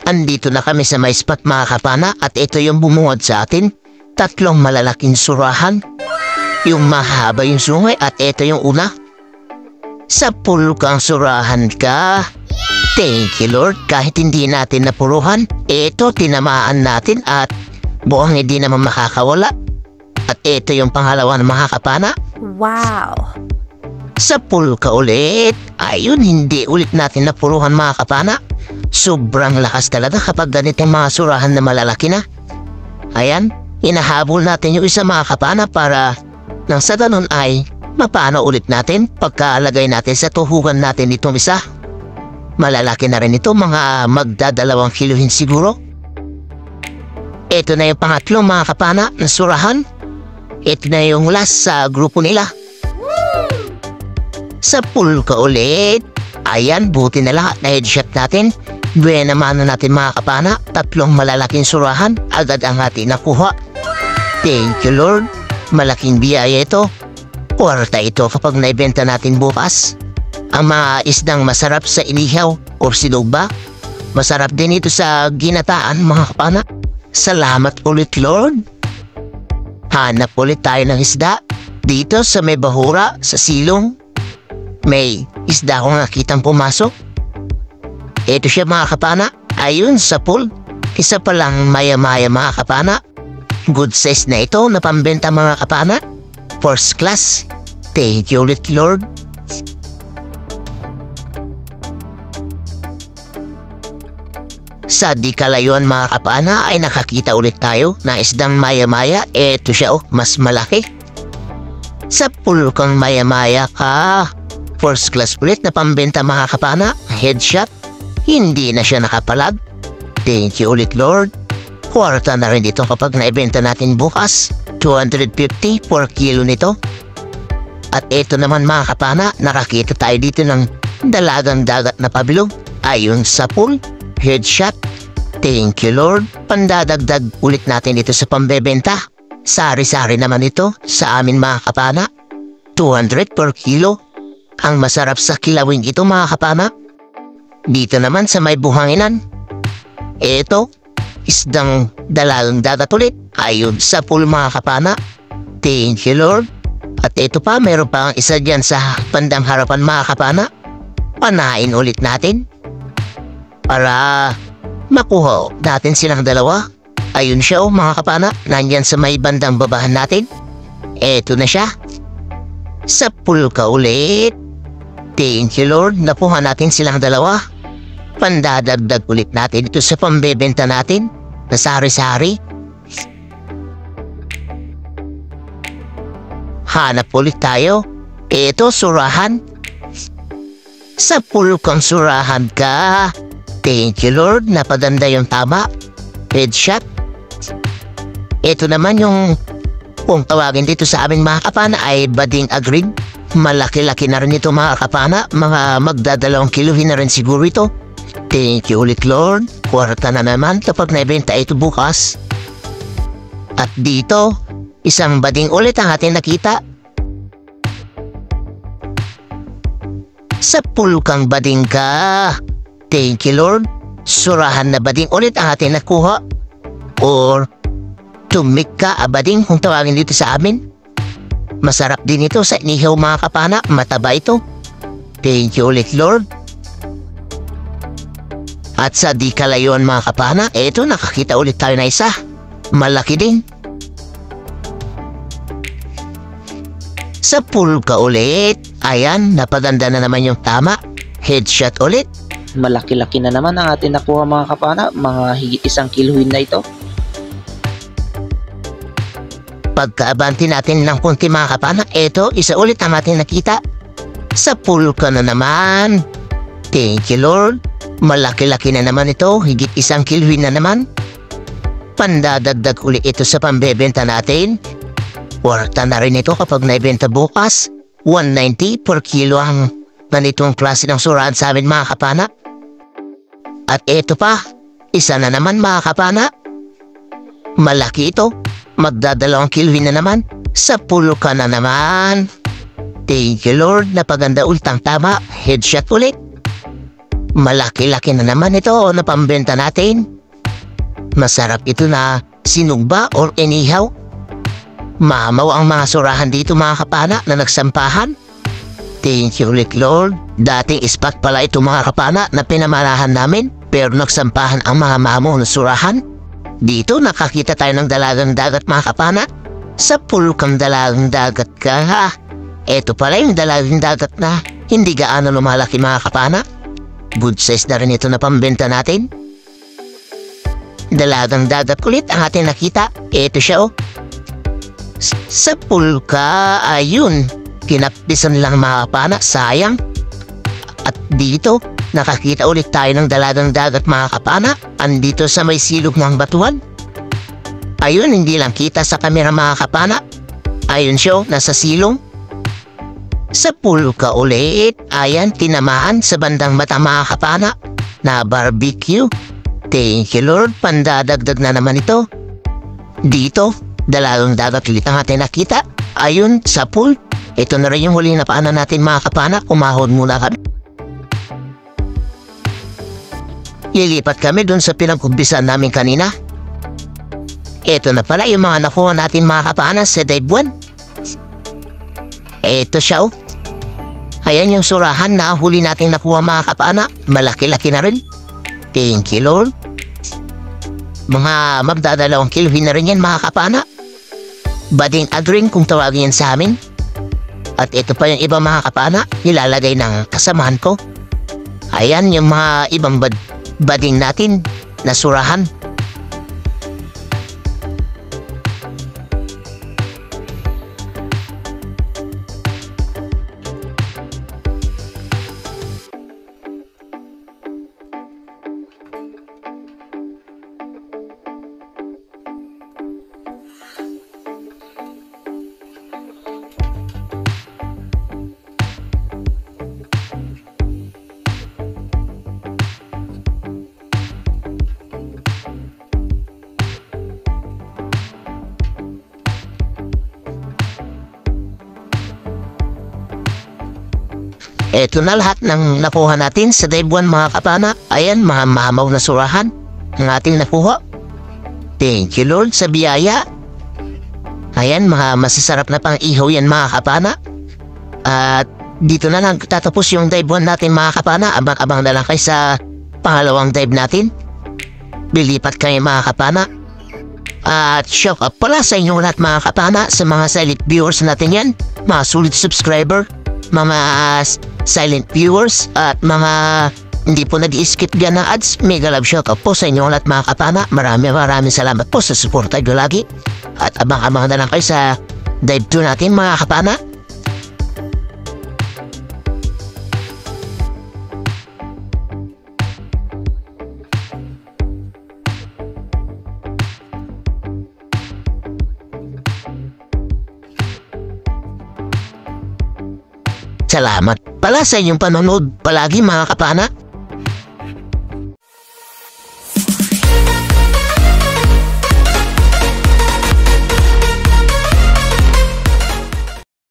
Andito na kami sa may spot mga kapana at ito yung bumungad sa atin. 3 malalaking surahan. Yung mahaba yung sungay at ito yung una. Sa pool kang surahan ka. Thank you Lord, kahit hindi natin napuruhan, ito tinamaan natin at buong hindi naman makakawala. At ito yung pangalawa ng mga kapana. Wow! Sa pool ka ulit. Ayun, hindi ulit natin napuruhan mga kapana. Sobrang lakas talaga kapag ganitong mga surahan na malalaki na. Ayan, hinahabol natin yung isa mga kapana para nang sa ganun ay mapano ulit natin pagkalagay natin sa tuhugan natin itong isa. Malalaki na rin ito, mga magdadalawang kiluhin siguro. Ito na yung pangatlong mga kapana ng surahan. Ito na yung last sa grupo nila. Sa pool ka ulit. Ayan, buti na lang na headshot natin. Buena mano natin mga kapana. 3 malalaking surahan. Agad ang ating nakuha. Thank you Lord. Malaking biyaya ito. Kwarta ito kapag naibenta natin bukas. Ang mga isdang masarap sa inihaw o silog ba? Masarap din ito sa ginataan mga kapana. Salamat ulit Lord. Hanap ulit tayo ng isda. Dito sa may bahura, sa silong. May isda akong nakitang pumasok. Ito siya mga kapana. Ayun sa pool. Isa pa lang maya-maya mga kapana. Good size na ito na pambenta mga kapana. First class. Thank you ulit Lord. Sa di kalayuan mga kapana ay nakakita ulit tayo na isdang maya-maya. Eto siya mas malaki. Sa pool kang maya-maya ka. First class ulit na pambenta mga kapana. Headshot. Hindi na siya nakapalag. Thank you ulit Lord. Kwarta na rin dito kapag naibenta natin bukas. 250 per kilo nito. At ito naman mga kapana, nakakita tayo dito ng dalagang dagat na pabilog. Ayun sa pool. Headshot. Thank you Lord. Pandadagdag ulit natin ito sa pambebenta. Sari-sari naman ito sa amin mga kapana. 200 per kilo. Ang masarap sa kilawin ito mga kapana. Dito naman sa may buhanginan. Ito, isdang dalagang dagat ulit. Ayun sa pool mga kapana. Thank you Lord. At ito pa, mayroon pa ang isa dyan sa bandang harapan mga kapana. Panain ulit natin. Para makuha natin silang dalawa. Ayun siya mga kapana. Nandyan sa may bandang babahan natin. Eto na siya. Sa pool ka ulit. Thank you Lord. Nakuha natin silang dalawa. Pandadagdag ulit natin ito sa pambebenta natin. Na sari-sari. Hanap ulit tayo. Eto surahan. Sa pool kang surahan ka. Thank you Lord, napaganda yung tama. Headshot. Ito naman yung kung tawagin dito sa amin mga kapana ay bading agrig. Malaki-laki na rin ito mga kapana. Mga magdadalawang kiluhin na rin siguro ito. Thank you ulit Lord. Kwarta na naman kapag naibenta ito bukas. At dito, isang bading ulit ang ating nakita. Sa pool kang bading ka. Thank you Lord. Surahan na bading ulit ang ating nakuha. Or tumika abading kung tawagin dito sa amin. Masarap din ito sa inihaw mga kapana. Mataba ito. Thank you ulit Lord. At sa di kalayuan mga kapana, eto nakakita ulit tayo na isa. Malaki din. Sa pool ka ulit. Ayan, napaganda na naman yung tama. Headshot ulit. Malaki-laki na naman ang ating nakuha mga kapana. Mga higit 1 kiluhin na ito. Pagkaabanti natin ng kunti mga kapana, eto, isa ulit ang ating nakita. Sa pool ka na naman. Thank you Lord. Malaki-laki na naman ito. Higit 1 kiluhin na naman. Pandadagdag ulit ito sa pambebenta natin. Kwarta na rin ito kapag naibenta bukas. 190 per kilo ang ganitong klase ng surahan sa amin mga kapana. At eto pa, isa na naman mga kapana. Malaki ito. Magdadalawang kiluhin na naman. Sa pool ka na naman. Thank you Lord. Napaganda ulit ang tama. Headshot ulit. Malaki-laki na naman ito na pambenta natin. Masarap ito na sinugba or inihaw. Mamaw ang mga surahan dito mga kapana na nagsampahan. Thank you ulit Lord. Dating spot pala ito mga kapana na pinamalahan namin pero nagsampahan ang mga mamaw na surahan. Dito nakakita tayo ng dalagang dagat mga kapana. Sa pulkang dalagang dagat ka ha. Ito pala yung dalagang dagat na hindi gaano lumalaki mga kapana. Good size na rin ito na pambenta natin. Dalagang dagat ulit ang ating nakita. Ito siya oh. Sa pulka, ayun. Kinapisan lang mga kapana, sayang. At dito, nakakita ulit tayo ng dalagang dagat mga kapana. Andito sa may silog ng batuan. Ayun, hindi lang kita sa kamera mga kapana. Ayun siya, nasa silong. Sa pulka ulit, ayan, tinamaan sa bandang mata mga kapana na barbecue. Thank you Lord, pandadagdag na naman ito. Dito, dalagang dagat ulit ang ating nakita. Ayun, sa pool. Ito na rin yung huli na paano natin mga kapana, kumahod muna kami. Lilipat kami dun sa pinagkumpisan namin kanina. Ito na pala yung mga nakuha natin mga kapana sa dive 1. Ito siya oh. Ayan yung surahan na huli natin nakuha mga kapana. Malaki-laki na rin. Thank you Lord. Mga magdadalawang kiluhin na rin yan mga kapana. Bading agring kung tawagin yan sa amin. At ito pa yung ibang mga kapana, nilalagay ng kasamahan ko. Ayan yung mga ibang bading natin na surahan. Ito na lahat ng nakuha natin sa dive 1 mga kapana. Ayan, mga mamaw na surahan ang ating nakuha. Thank you Lord sa biyaya. Ayan, mga masasarap na pang ihaw yan mga kapana. At dito na lang tatapos yung dive 1 natin mga kapana. Abang-abang na lang kayo sa pangalawang dive natin. Bilipat kayo mga kapana. At shout out pala sa inyong lahat mga kapana, sa mga silent viewers natin yan, mga sulit subscriber, mga silent viewers at mga hindi po nag-i-skip dyan ng ads. Mega love shout out po sa inyong lahat mga kapana. Maraming salamat po sa support tayo lagi. At abang-abang na lang kayo sa dive 2 natin mga kapana. Salamat pala sa inyong panonood palagi mga kapana.